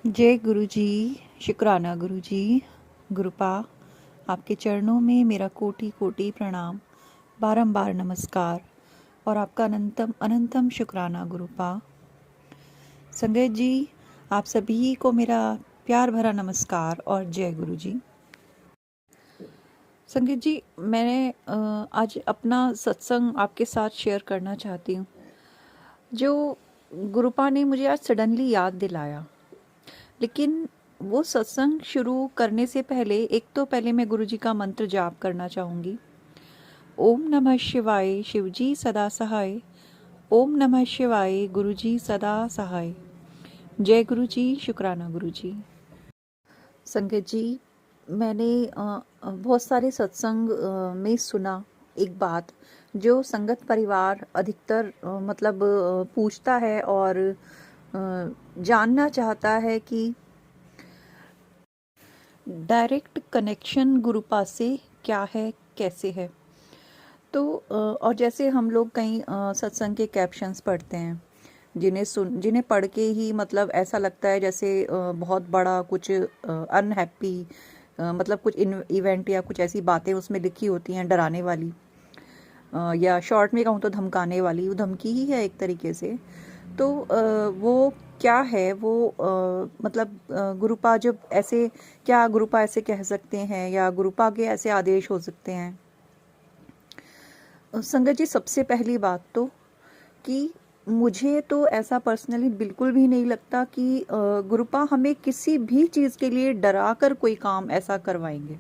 जय गुरु जी। शुक्राना गुरु जी। गुरुपा, आपके चरणों में मेरा कोटि कोटि प्रणाम, बारंबार नमस्कार और आपका अनंतम अनंतम शुक्राना गुरुपा। संगत जी, आप सभी को मेरा प्यार भरा नमस्कार और जय गुरु जी। संगत जी, मैंने आज अपना सत्संग आपके साथ शेयर करना चाहती हूँ, जो गुरुपा ने मुझे आज सडनली याद दिलाया। लेकिन वो सत्संग शुरू करने से पहले मैं गुरुजी का मंत्र जाप करना चाहूँगी। ओम नमः शिवाय, शिवजी सदा सहाय। ओम नमः शिवाय, गुरुजी सदा सहाय। जय गुरुजी, शुक्राना गुरुजी। संगत जी, मैंने बहुत सारे सत्संग में सुना एक बात, जो संगत परिवार अधिकतर पूछता है और जानना चाहता है कि डायरेक्ट कनेक्शन गुरुपा से क्या है, कैसे है। तो और जैसे हम लोग कई सत्संग के कैप्शंस पढ़ते हैं, जिन्हें पढ़ के ही मतलब ऐसा लगता है जैसे बहुत बड़ा कुछ अनहैप्पी कुछ इवेंट या कुछ ऐसी बातें उसमें लिखी होती हैं डराने वाली, या शॉर्ट में कहूँ तो धमकाने वाली, वो धमकी ही है एक तरीके से। तो वो क्या है, वो गुरुपा जब ऐसे, क्या गुरुपा ऐसे कह सकते हैं या गुरुपा के ऐसे आदेश हो सकते हैं। संगत जी, सबसे पहली बात तो कि मुझे तो ऐसा पर्सनली बिल्कुल भी नहीं लगता कि गुरुपा हमें किसी भी चीज़ के लिए डरा कर कोई काम ऐसा करवाएंगे,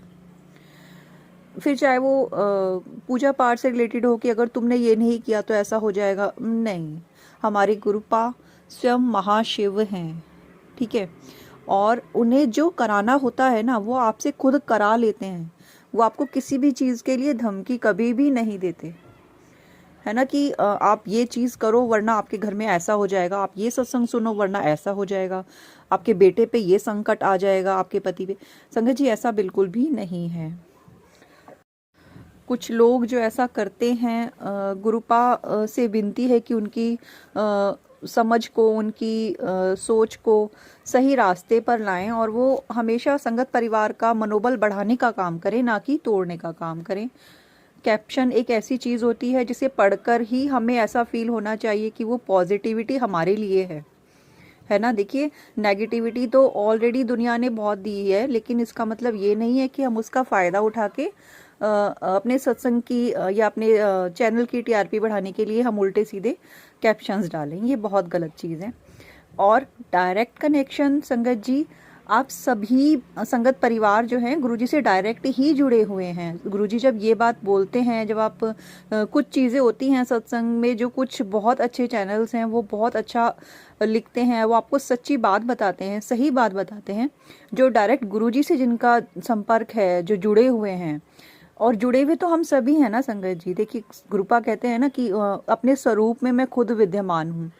फिर चाहे वो पूजा पाठ से रिलेटेड हो कि अगर तुमने ये नहीं किया तो ऐसा हो जाएगा। नहीं, हमारे गुरुपा स्वयं महाशिव हैं, ठीक है। और उन्हें जो कराना होता है ना, वो आपसे खुद करा लेते हैं। वो आपको किसी भी चीज़ के लिए धमकी कभी भी नहीं देते, है ना, कि आप ये चीज़ करो वरना आपके घर में ऐसा हो जाएगा, आप ये सत्संग सुनो वरना ऐसा हो जाएगा, आपके बेटे पे ये संकट आ जाएगा, आपके पति पे। संगत जी, ऐसा बिल्कुल भी नहीं है। कुछ लोग जो ऐसा करते हैं, गुरुपा से विनती है कि उनकी समझ को, उनकी सोच को सही रास्ते पर लाएं और वो हमेशा संगत परिवार का मनोबल बढ़ाने का काम करें, ना कि तोड़ने का काम करें। कैप्शन एक ऐसी चीज़ होती है जिसे पढ़कर ही हमें ऐसा फील होना चाहिए कि वो पॉजिटिविटी हमारे लिए है ना। देखिए, नेगेटिविटी तो ऑलरेडी दुनिया ने बहुत दी है, लेकिन इसका मतलब ये नहीं है कि हम उसका फ़ायदा उठा के अपने सत्संग की या अपने चैनल की टीआरपी बढ़ाने के लिए हम उल्टे सीधे कैप्शंस डालें। ये बहुत गलत चीज़ है। और डायरेक्ट कनेक्शन, संगत जी, आप सभी संगत परिवार जो हैं गुरुजी से डायरेक्ट ही जुड़े हुए हैं। गुरुजी जब ये बात बोलते हैं, जब आप कुछ चीज़ें होती हैं सत्संग में, जो कुछ बहुत अच्छे चैनल्स हैं वो बहुत अच्छा लिखते हैं, वो आपको सच्ची बात बताते हैं, सही बात बताते हैं। जो डायरेक्ट गुरुजी से जिनका संपर्क है, जो जुड़े हुए हैं, और जुड़े हुए तो हम सभी हैं ना संगत जी। देखिए, गुरुपा कहते हैं ना कि अपने स्वरूप में मैं खुद विद्यमान हूँ।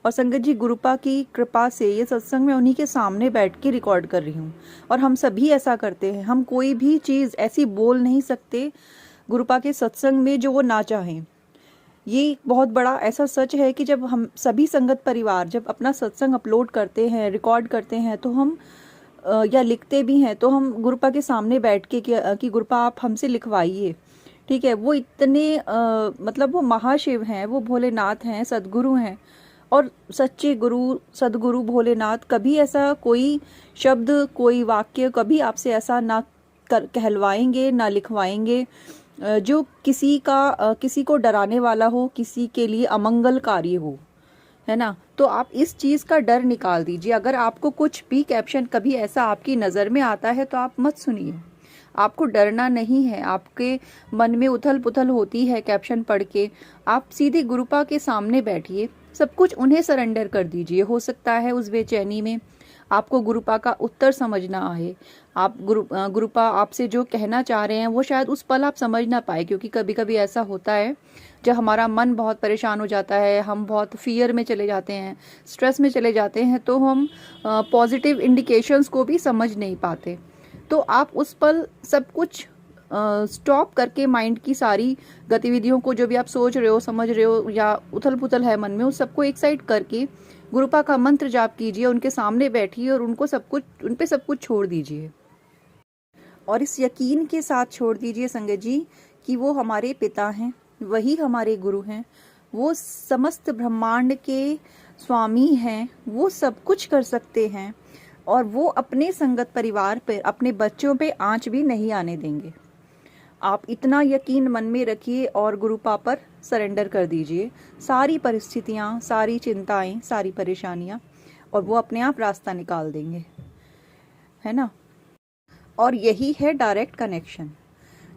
और संगत जी, गुरुपा की कृपा से ये सत्संग मैं उन्हीं के सामने बैठ के रिकॉर्ड कर रही हूँ, और हम सभी ऐसा करते हैं। हम कोई भी चीज़ ऐसी बोल नहीं सकते गुरुपा के सत्संग में जो वो ना चाहें। ये बहुत बड़ा ऐसा सच है कि जब हम सभी संगत परिवार जब अपना सत्संग अपलोड करते हैं, रिकॉर्ड करते हैं, तो हम या लिखते भी हैं, तो हम गुरुपा के सामने बैठ के कि गुरुपा आप हमसे लिखवाइए, ठीक है। वो इतने वो महाशिव हैं, वो भोलेनाथ हैं, सदगुरु हैं। और सच्चे गुरु, सदगुरु भोलेनाथ कभी ऐसा कोई शब्द, कोई वाक्य कभी आपसे ऐसा ना कहलवाएंगे, ना लिखवाएंगे जो किसी को डराने वाला हो, किसी के लिए अमंगलकारी हो, है ना। तो आप इस चीज़ का डर निकाल दीजिए। अगर आपको कुछ भी कैप्शन कभी ऐसा आपकी नज़र में आता है तो आप मत सुनिए। आपको डरना नहीं है। आपके मन में उथल पुथल होती है कैप्शन पढ़ के, आप सीधे गुरुपा के सामने बैठिए, सब कुछ उन्हें सरेंडर कर दीजिए। हो सकता है उस बेचैनी में आपको गुरुपा का उत्तर समझ ना आए। आप गुरुपा आपसे जो कहना चाह रहे हैं वो शायद उस पल आप समझ ना पाए, क्योंकि कभी कभी ऐसा होता है जब हमारा मन बहुत परेशान हो जाता है, हम बहुत फियर में चले जाते हैं, स्ट्रेस में चले जाते हैं, तो हम पॉजिटिव इंडिकेशंस को भी समझ नहीं पाते। तो आप उस पल सब कुछ स्टॉप करके माइंड की सारी गतिविधियों को, जो भी आप सोच रहे हो, समझ रहे हो या उथल पुथल है मन में, उस सबको एक साइड करके गुरुपा का मंत्र जाप कीजिए, उनके सामने बैठिए और उनको सब कुछ, उन पे सब कुछ छोड़ दीजिए। और इस यकीन के साथ छोड़ दीजिए संगत जी कि वो हमारे पिता हैं, वही हमारे गुरु हैं, वो समस्त ब्रह्मांड के स्वामी हैं, वो सब कुछ कर सकते हैं और वो अपने संगत परिवार पर, अपने बच्चों पे आंच भी नहीं आने देंगे। आप इतना यकीन मन में रखिए और गुरुपा पर सरेंडर कर दीजिए सारी परिस्थितियाँ, सारी चिंताएं, सारी परेशानियाँ, और वो अपने आप रास्ता निकाल देंगे, है ना। और यही है डायरेक्ट कनेक्शन।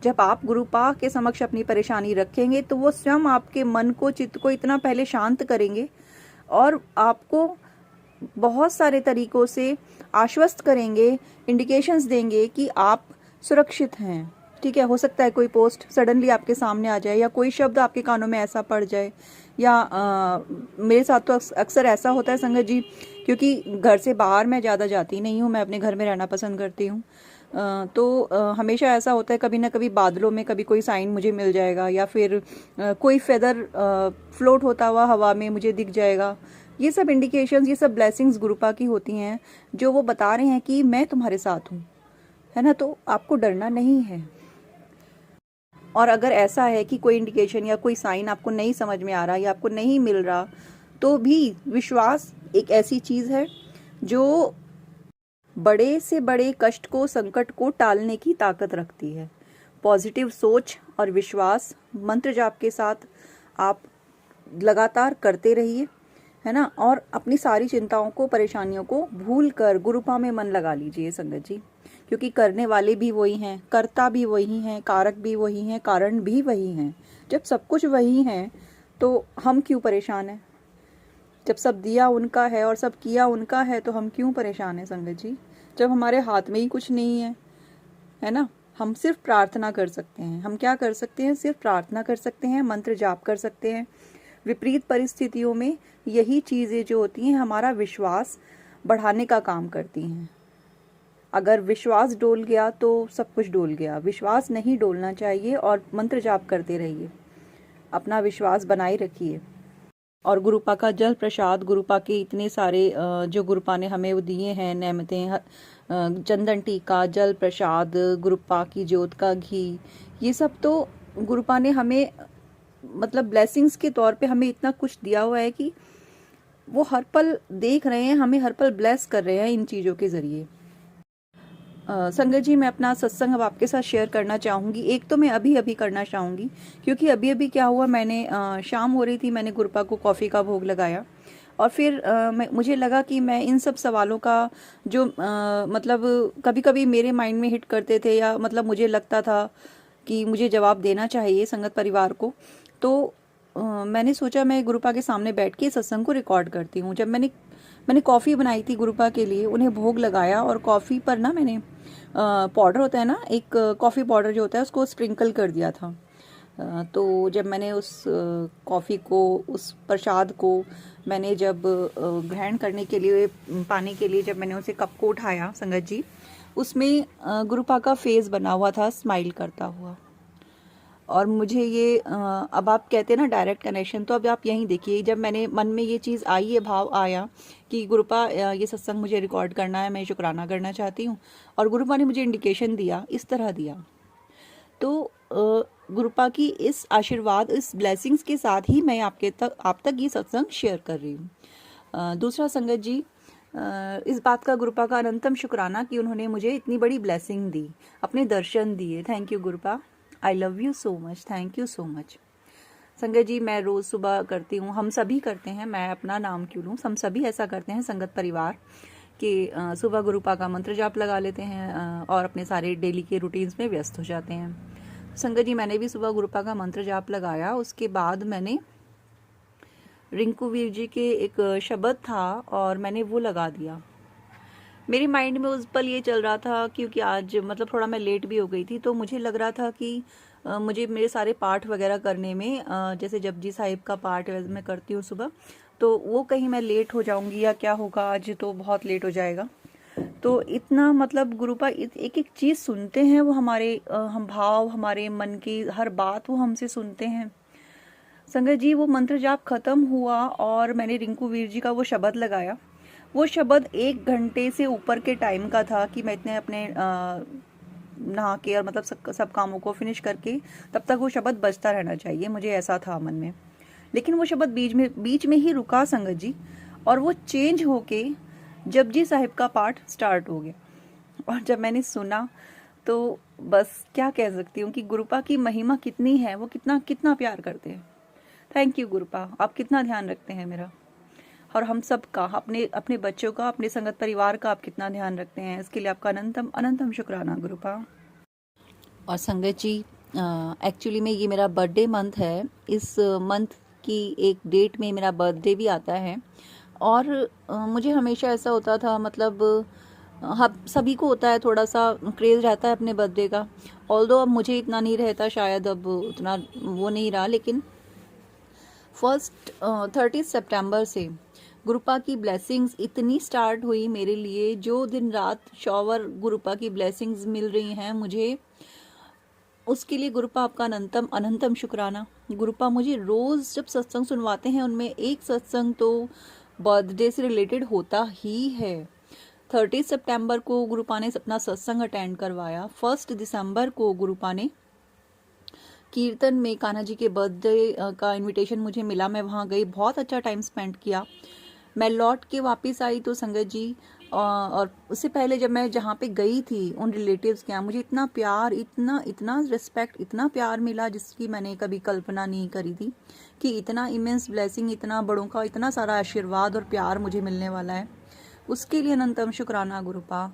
जब आप गुरुपा के समक्ष अपनी परेशानी रखेंगे तो वो स्वयं आपके मन को, चित्त को इतना पहले शांत करेंगे और आपको बहुत सारे तरीकों से आश्वस्त करेंगे, इंडिकेशंस देंगे कि आप सुरक्षित हैं। ठीक है, हो सकता है कोई पोस्ट सडनली आपके सामने आ जाए, या कोई शब्द आपके कानों में ऐसा पड़ जाए, या मेरे साथ तो अक्सर ऐसा होता है संगत जी, क्योंकि घर से बाहर मैं ज़्यादा जाती नहीं हूँ, मैं अपने घर में रहना पसंद करती हूँ। हमेशा ऐसा होता है, कभी ना कभी बादलों में कभी कोई साइन मुझे मिल जाएगा, या फिर कोई फेदर फ्लोट होता हुआ हवा में मुझे दिख जाएगा। ये सब इंडिकेशंस, ये सब ब्लेसिंग्स गुरुपा की होती हैं, जो वो बता रहे हैं कि मैं तुम्हारे साथ हूँ, है ना। तो आपको डरना नहीं है। और अगर ऐसा है कि कोई इंडिकेशन या कोई साइन आपको नहीं समझ में आ रहा या आपको नहीं मिल रहा, तो भी विश्वास एक ऐसी चीज़ है जो बड़े से बड़े कष्ट को, संकट को टालने की ताकत रखती है। पॉजिटिव सोच और विश्वास मंत्र जाप के साथ आप लगातार करते रहिए, है ना। और अपनी सारी चिंताओं को, परेशानियों को भूल कर गुरुपा में मन लगा लीजिए संगत जी, क्योंकि करने वाले भी वही हैं, कर्ता भी वही हैं, कारक भी वही हैं, कारण भी वही हैं। जब सब कुछ वही हैं तो हम क्यों परेशान हैं? जब सब दिया उनका है और सब किया उनका है तो हम क्यों परेशान हैं संगत जी? जब हमारे हाथ में ही कुछ नहीं है, है ना। हम सिर्फ प्रार्थना कर सकते हैं। हम क्या कर सकते हैं? सिर्फ प्रार्थना कर सकते हैं, मंत्र जाप कर सकते हैं। विपरीत परिस्थितियों में यही चीज़ें जो होती हैं हमारा विश्वास बढ़ाने का काम करती हैं। अगर विश्वास डोल गया तो सब कुछ डोल गया। विश्वास नहीं डोलना चाहिए और मंत्र जाप करते रहिए, अपना विश्वास बनाए रखिए। और गुरुपा का जल प्रसाद, गुरुपा के इतने सारे जो गुरुपा ने हमें वो दिए हैं नेमतें, चंदन टीका, जल प्रसाद, गुरुपा की ज्योत का घी, ये सब तो गुरुपा ने हमें मतलब ब्लेसिंग्स के तौर पे हमें इतना कुछ दिया हुआ है कि वो हर पल देख रहे हैं, हमें हर पल ब्लेस कर रहे हैं इन चीज़ों के ज़रिए। संगत जी, मैं अपना सत्संग अब आपके साथ शेयर करना चाहूँगी। एक तो मैं अभी अभी करना चाहूँगी, क्योंकि अभी अभी क्या हुआ, मैंने शाम हो रही थी, मैंने गुरुपा को कॉफ़ी का भोग लगाया और फिर मुझे लगा कि मैं इन सब सवालों का जो मतलब कभी कभी मेरे माइंड में हिट करते थे, या मतलब मुझे लगता था कि मुझे जवाब देना चाहिए संगत परिवार को, तो मैंने सोचा मैं गुरुपा के सामने बैठ के सत्संग को रिकॉर्ड करती हूँ। जब मैंने कॉफ़ी बनाई थी गुरुपा के लिए, उन्हें भोग लगाया, और कॉफ़ी पर ना मैंने पाउडर होता है ना, एक कॉफ़ी पाउडर जो होता है, उसको स्प्रिंकल कर दिया था। तो जब मैंने उस कॉफ़ी को, उस प्रसाद को मैंने जब ग्रहण करने के लिए, पाने के लिए जब मैंने उसे कप को उठाया संगत जी, उसमें गुरुपा का फेस बना हुआ था स्माइल करता हुआ। और मुझे ये अब आप कहते हैं ना डायरेक्ट कनेक्शन, तो अब आप यहीं देखिए, जब मैंने मन में ये चीज़ आई, ये भाव आया कि गुरुपा ये सत्संग मुझे रिकॉर्ड करना है, मैं शुक्राना करना चाहती हूँ, और गुरुपा ने मुझे इंडिकेशन दिया, इस तरह दिया, तो गुरुपा की इस आशीर्वाद, इस ब्लेसिंग्स के साथ ही मैं आप तक ये सत्संग शेयर कर रही हूँ। दूसरा संगत जी, इस बात का गुरुपा का अनंतम शुक्राना कि उन्होंने मुझे इतनी बड़ी ब्लेसिंग दी, अपने दर्शन दिए। Thank you गुरुपा, I love you so much, thank you so much. संगत जी, मैं रोज़ सुबह करती हूँ, हम सभी करते हैं, मैं अपना नाम क्यों लूँ, हम सभी ऐसा करते हैं संगत परिवार कि सुबह गुरुपा का मंत्र जाप लगा लेते हैं और अपने सारे डेली के रूटीन्स में व्यस्त हो जाते हैं। संगत जी, मैंने भी सुबह गुरुपा का मंत्र जाप लगाया, उसके बाद मैंने रिंकू वीर जी के एक शब्द था और मैंने वो लगा दिया। मेरे माइंड में उस पल ये चल रहा था, क्योंकि आज मतलब थोड़ा मैं लेट भी हो गई थी, तो मुझे लग रहा था कि मुझे मेरे सारे पाठ वगैरह करने में, जैसे जपजी साहिब का पाठ मैं करती हूँ सुबह, तो वो कहीं मैं लेट हो जाऊंगी या क्या होगा, आज तो बहुत लेट हो जाएगा। तो इतना मतलब गुरुपा एक एक चीज़ सुनते हैं, वो हमारे हम भाव, हमारे मन की हर बात वो हमसे सुनते हैं। संगत जी वो मंत्र जाप खत्म हुआ और मैंने रिंकू वीर जी का वो शब्द लगाया। वो शब्द 1 घंटे से ऊपर के टाइम का था कि मैं इतने अपने नहा के और मतलब सब कामों को फिनिश करके तब तक वो शब्द बजता रहना चाहिए, मुझे ऐसा था मन में। लेकिन वो शब्द बीच में ही रुका संगत जी, और वो चेंज होके जपजी साहिब का पाठ स्टार्ट हो गया। और जब मैंने सुना तो बस क्या कह सकती हूँ कि गुरुपा की महिमा कितनी है, वो कितना कितना प्यार करते हैं। थैंक यू गुरुपा, आप कितना ध्यान रखते हैं मेरा और हम सब का, अपने अपने बच्चों का, अपने संगत परिवार का आप कितना ध्यान रखते हैं, इसके लिए आपका अनंतम अनंतम शुक्राना गुरुपा। और संगत जी एक्चुअली में ये मेरा बर्थडे मंथ है। इस मंथ की एक डेट में मेरा बर्थडे भी आता है और मुझे हमेशा ऐसा होता था, मतलब हम सभी को होता है, थोड़ा सा क्रेज़ रहता है अपने बर्थडे का। ऑल्दो अब मुझे इतना नहीं रहता, शायद अब उतना वो नहीं रहा, लेकिन 30 सितंबर से गुरुपा की ब्लेसिंग्स इतनी स्टार्ट हुई मेरे लिए। जो दिन रात शॉवर गुरुपा की ब्लेसिंग्स मिल रही हैं मुझे, उसके लिए गुरुपा आपका अनंतम अनंतम शुक्राना। गुरुपा मुझे रोज़ जब सत्संग सुनवाते हैं उनमें एक सत्संग तो बर्थडे से रिलेटेड होता ही है। 30 सितंबर को गुरुपा ने अपना सत्संग अटेंड करवाया। 1 दिसंबर को गुरुपा ने कीर्तन में कान्हा जी के बर्थडे का इनविटेशन मुझे मिला, मैं वहाँ गई, बहुत अच्छा टाइम स्पेंड किया। मैं लौट के वापस आई तो संगत जी और उससे पहले जब मैं जहाँ पे गई थी उन रिलेटिव्स के यहाँ, मुझे इतना प्यार, इतना इतना रिस्पेक्ट, इतना प्यार मिला जिसकी मैंने कभी कल्पना नहीं करी थी कि इतना इमेंस ब्लेसिंग, इतना बड़ों का इतना सारा आशीर्वाद और प्यार मुझे मिलने वाला है। उसके लिए अनंतम शुक्राना गुरुपा।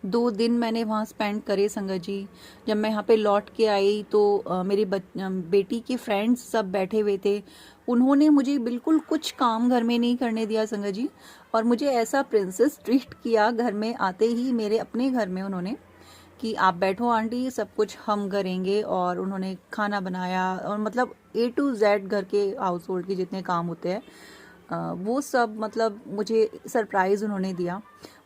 2 दिन मैंने वहाँ स्पेंड करे संगत जी। जब मैं यहाँ पे लौट के आई तो मेरी बेटी के फ्रेंड्स सब बैठे हुए थे। उन्होंने मुझे बिल्कुल कुछ काम घर में नहीं करने दिया संगत जी, और मुझे ऐसा प्रिंसेस ट्रीट किया घर में आते ही, मेरे अपने घर में उन्होंने, कि आप बैठो आंटी, सब कुछ हम करेंगे। और उन्होंने खाना बनाया और मतलब A to Z घर के हाउस होल्ड के जितने काम होते हैं वो सब मतलब मुझे सरप्राइज़ उन्होंने दिया।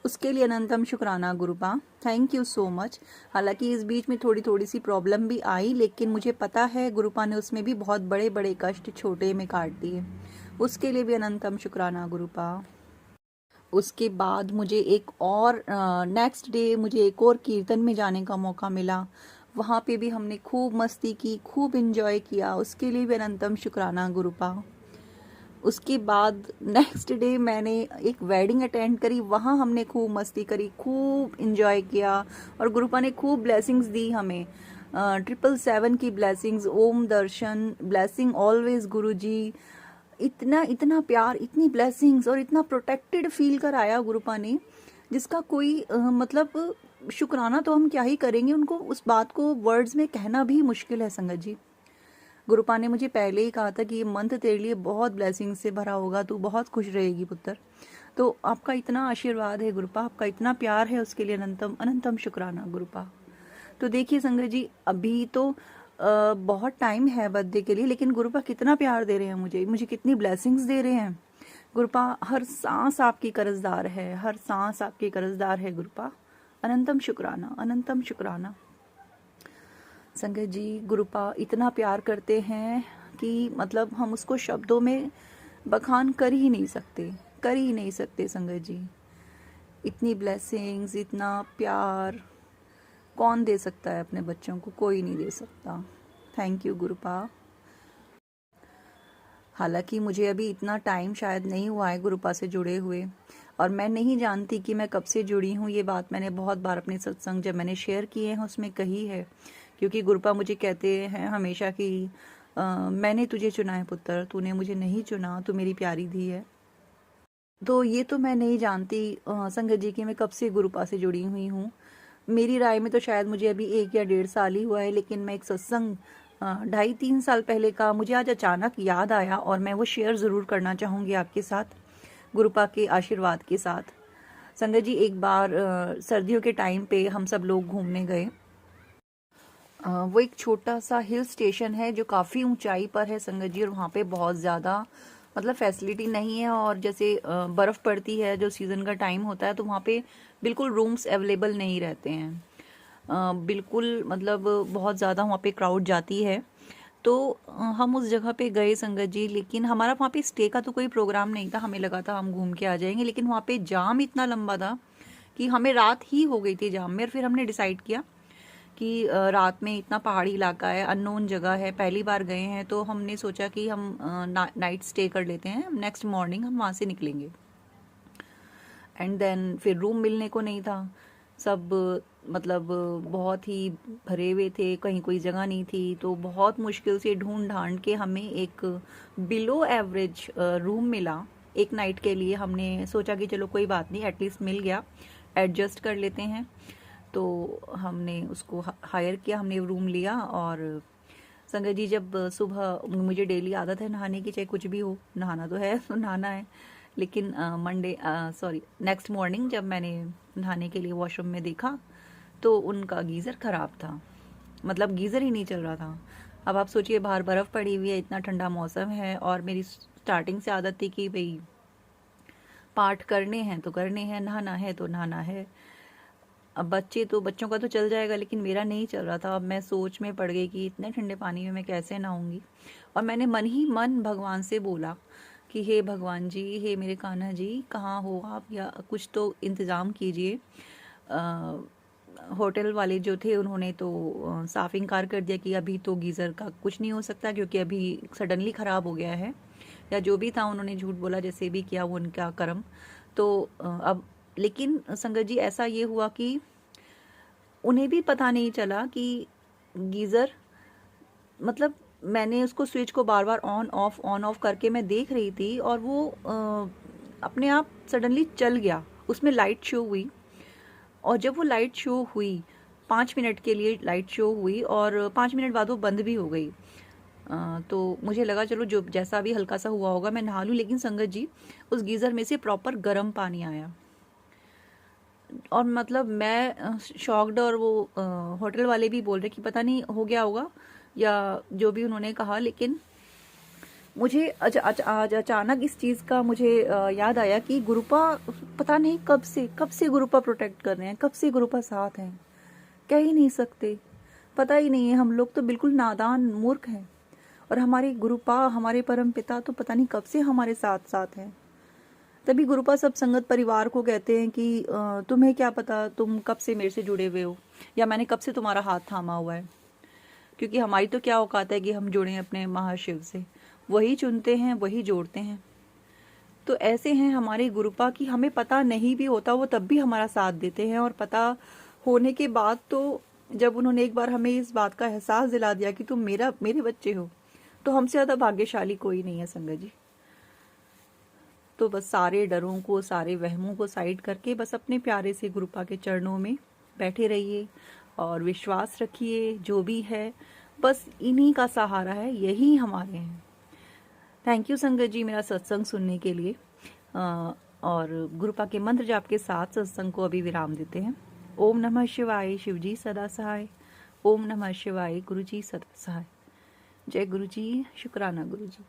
उसके लिए अनंतम शुक्राना गुरुपा, थैंक यू सो मच। हालांकि इस बीच में थोड़ी थोड़ी सी प्रॉब्लम भी आई, लेकिन मुझे पता है गुरुपा ने उसमें भी बहुत बड़े बड़े कष्ट छोटे में काट दिए। उसके लिए भी अनंतम शुक्राना गुरुपा। उसके बाद मुझे एक और नेक्स्ट डे मुझे एक और कीर्तन में जाने का मौका मिला। वहाँ पे भी हमने खूब मस्ती की, खूब इंजॉय किया। उसके लिए भी अनंतम शुक्राना गुरुपा। उसके बाद नेक्स्ट डे मैंने एक वेडिंग अटेंड करी, वहाँ हमने खूब मस्ती करी, खूब इंजॉय किया और गुरुपा ने खूब ब्लेसिंग्स दी हमें। 777 की ब्लेसिंग्स, ओम दर्शन ब्लेसिंग, ऑलवेज गुरुजी, इतना इतना प्यार, इतनी ब्लेसिंग्स और इतना प्रोटेक्टेड फील कराया गुरुपा ने, जिसका कोई मतलब शुक्राना तो हम क्या ही करेंगे उनको, उस बात को वर्ड्स में कहना भी मुश्किल है संगत जी। गुरुपा ने मुझे पहले ही कहा था कि ये मंथ तेरे लिए बहुत ब्लेसिंग से भरा होगा, तू बहुत खुश रहेगी पुत्र। तो आपका इतना आशीर्वाद है गुरुपा, आपका इतना प्यार है, उसके लिए अनंतम अनंतम शुक्राना गुरुपा। तो देखिए संगत जी, अभी तो बहुत टाइम है बर्थडे के लिए, लेकिन गुरुपा कितना प्यार दे रहे हैं मुझे, मुझे कितनी ब्लेसिंग्स दे रहे हैं। गुरुपा हर सांस आपकी कर्जदार है, हर सांस आपकी कर्जदार है गुरुपा। अनंतम शुक्राना, अनंतम शुक्राना। संगत जी, गुरुपा इतना प्यार करते हैं कि मतलब हम उसको शब्दों में बखान कर ही नहीं सकते, कर ही नहीं सकते संगत जी। इतनी ब्लेसिंग्स, इतना प्यार कौन दे सकता है अपने बच्चों को, कोई नहीं दे सकता। Thank you गुरुपा। हालांकि मुझे अभी इतना टाइम शायद नहीं हुआ है गुरुपा से जुड़े हुए, और मैं नहीं जानती कि मैं कब से जुड़ी हूँ। ये बात मैंने बहुत बार अपने सत्संग जब मैंने शेयर किए हैं उसमें कही है, क्योंकि गुरुपा मुझे कहते हैं हमेशा कि मैंने तुझे चुना है पुत्र, तूने मुझे नहीं चुना, तू मेरी प्यारी धी है। तो ये तो मैं नहीं जानती संगत जी कि मैं कब से गुरुपा से जुड़ी हुई हूँ। मेरी राय में तो शायद मुझे अभी 1 या 1.5 साल ही हुआ है, लेकिन मैं एक सत्संग 2.5-3 साल पहले का मुझे आज अचानक याद आया और मैं वो शेयर ज़रूर करना चाहूँगी आपके साथ, गुरुपा के आशीर्वाद के साथ। संगत जी, एक बार सर्दियों के टाइम पे हम सब लोग घूमने गए। वो एक छोटा सा हिल स्टेशन है जो काफ़ी ऊंचाई पर है संगत जी, और वहाँ पे बहुत ज़्यादा मतलब फैसिलिटी नहीं है। और जैसे बर्फ़ पड़ती है, जो सीज़न का टाइम होता है, तो वहाँ पे बिल्कुल रूम्स अवेलेबल नहीं रहते हैं। बिल्कुल मतलब बहुत ज़्यादा वहाँ पे क्राउड जाती है। तो हम उस जगह पे गए संगत जी, लेकिन हमारा वहाँ पे स्टे का तो कोई प्रोग्राम नहीं था। हमें लगा था हम घूम के आ जाएंगे, लेकिन वहाँ पे जाम इतना लंबा था कि हमें रात ही हो गई थी जाम में। और फिर हमने डिसाइड किया कि रात में इतना पहाड़ी इलाका है, अननोन जगह है, पहली बार गए हैं, तो हमने सोचा कि हम नाइट स्टे कर लेते हैं, नेक्स्ट मॉर्निंग हम वहाँ से निकलेंगे। एंड देन फिर रूम मिलने को नहीं था, सब मतलब बहुत ही भरे हुए थे, कहीं कोई जगह नहीं थी। तो बहुत मुश्किल से ढूंढ ढांड के हमें एक बिलो एवरेज रूम मिला एक नाइट के लिए। हमने सोचा कि चलो कोई बात नहीं, एटलीस्ट मिल गया, एडजस्ट कर लेते हैं। तो हमने उसको हायर किया, हमने रूम लिया। और संगत जी, जब सुबह, मुझे डेली आदत है नहाने की, चाहे कुछ भी हो, नहाना तो है तो नहाना है। लेकिन नेक्स्ट मॉर्निंग जब मैंने नहाने के लिए वॉशरूम में देखा, तो उनका गीज़र ख़राब था। मतलब गीज़र ही नहीं चल रहा था। अब आप सोचिए, बाहर बर्फ़ पड़ी हुई है, इतना ठंडा मौसम है, और मेरी स्टार्टिंग से आदत थी कि भाई पाठ करने हैं तो करने हैं, नहाना है तो नहाना है। अब बच्चों का तो चल जाएगा, लेकिन मेरा नहीं चल रहा था। अब मैं सोच में पड़ गई कि इतने ठंडे पानी में मैं कैसे नहाऊंगी। और मैंने मन ही मन भगवान से बोला कि हे भगवान जी, हे मेरे कान्हा जी, कहाँ हो आप, या कुछ तो इंतज़ाम कीजिए। होटल वाले जो थे, उन्होंने तो साफ इनकार कर दिया कि अभी तो गीज़र का कुछ नहीं हो सकता, क्योंकि अभी सडनली ख़राब हो गया है, या जो भी था, उन्होंने झूठ बोला, जैसे भी किया वो उनका कर्म। तो अब लेकिन संगत जी, ऐसा ये हुआ कि उन्हें भी पता नहीं चला कि गीज़र, मतलब मैंने उसको स्विच को बार बार ऑन ऑफ करके मैं देख रही थी, और वो अपने आप सडनली चल गया, उसमें लाइट शो हुई। और जब वो लाइट शो हुई, 5 मिनट के लिए लाइट शो हुई, और 5 मिनट बाद वो बंद भी हो गई। तो मुझे लगा चलो जो जैसा भी हल्का सा हुआ होगा मैं नहा लूँ। लेकिन संगत जी, उस गीज़र में से प्रॉपर गर्म पानी आया। और मतलब मैं शॉक्ड, और वो होटल वाले भी बोल रहे कि पता नहीं हो गया होगा, या जो भी उन्होंने कहा। लेकिन मुझे आज अचानक इस चीज़ का मुझे याद आया कि गुरुपा पता नहीं कब से गुरुपा प्रोटेक्ट कर रहे हैं, कब से गुरुपा साथ हैं, कह ही नहीं सकते, पता ही नहीं है। हम लोग तो बिल्कुल नादान मूर्ख हैं, और हमारे गुरुपा, हमारे परम पिता तो पता नहीं कब से हमारे साथ साथ हैं। तभी गुरुपा सब संगत परिवार को कहते हैं कि तुम्हें क्या पता, तुम कब से मेरे से जुड़े हुए हो, या मैंने कब से तुम्हारा हाथ थामा हुआ है। क्योंकि हमारी तो क्या औकात है कि हम जुड़ें अपने महाशिव से, वही चुनते हैं, वही जोड़ते हैं। तो ऐसे हैं हमारे गुरुपा की, हमें पता नहीं भी होता, वो तब भी हमारा साथ देते हैं। और पता होने के बाद तो जब उन्होंने एक बार हमें इस बात का एहसास दिला दिया कि तुम मेरे बच्चे हो, तो हमसे ज़्यादा भाग्यशाली कोई नहीं है संगत जी। तो बस सारे डरों को, सारे वहमों को साइड करके बस अपने प्यारे से गुरुपा के चरणों में बैठे रहिए, और विश्वास रखिए, जो भी है बस इन्हीं का सहारा है, यही हमारे हैं। थैंक यू संगत जी, मेरा सत्संग सुनने के लिए। और गुरुपा के मंत्र जाप के साथ सत्संग को अभी विराम देते हैं। ओम नमः शिवाय, शिव जी सदा सहाय। ओम नमः शिवाय, गुरु जी सदा सहाय। जय गुरु जी, शुक्राना गुरु जी।